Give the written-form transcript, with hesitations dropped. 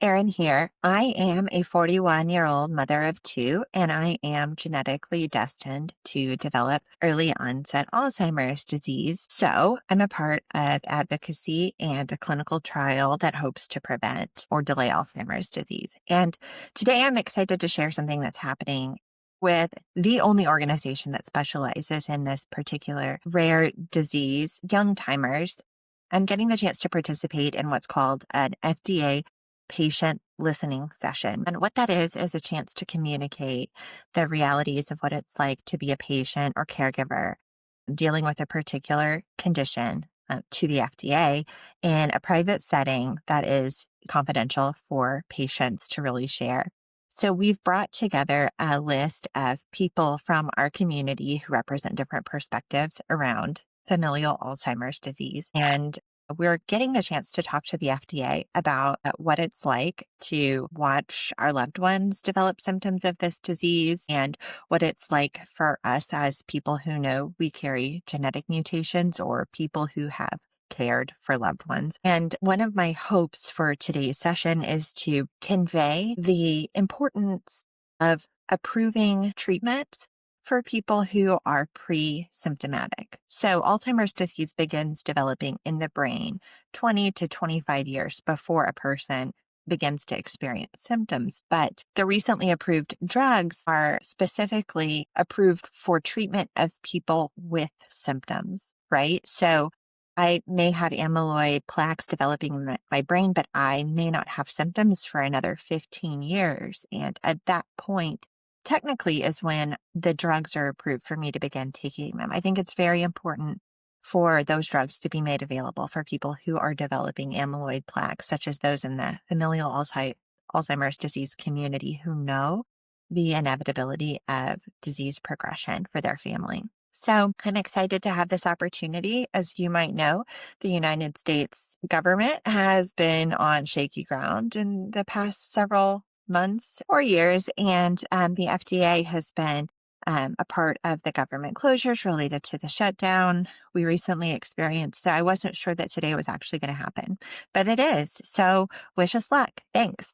Erin here. I am a 41-year-old mother of two, and I am genetically destined to develop early onset Alzheimer's disease. So I'm a part of advocacy and a clinical trial that hopes to prevent or delay Alzheimer's disease. And today I'm excited to share something that's happening with the only organization that specializes in this particular rare disease, young timers. I'm getting the chance to participate in what's called an FDA patient listening session. And what that is a chance to communicate the realities of what it's like to be a patient or caregiver dealing with a particular condition to the FDA in a private setting that is confidential for patients to really share. So we've brought together a list of people from our community who represent different perspectives around familial Alzheimer's disease. And we're getting the chance to talk to the FDA about what it's like to watch our loved ones develop symptoms of this disease and what it's like for us as people who know we carry genetic mutations or people who have cared for loved ones. And one of my hopes for today's session is to convey the importance of approving treatment for people who are pre-symptomatic. So Alzheimer's disease begins developing in the brain 20 to 25 years before a person begins to experience symptoms. But the recently approved drugs are specifically approved for treatment of people with symptoms, right? So I may have amyloid plaques developing in my brain, but I may not have symptoms for another 15 years. And at that point, technically is when the drugs are approved for me to begin taking them. I think it's very important for those drugs to be made available for people who are developing amyloid plaques, such as those in the familial Alzheimer's disease community who know the inevitability of disease progression for their family. So I'm excited to have this opportunity. As you might know, the United States government has been on shaky ground in the past several months or years, and the FDA has been a part of the government closures related to the shutdown we recently experienced. So I wasn't sure that today was actually going to happen, but it is. So wish us luck. Thanks.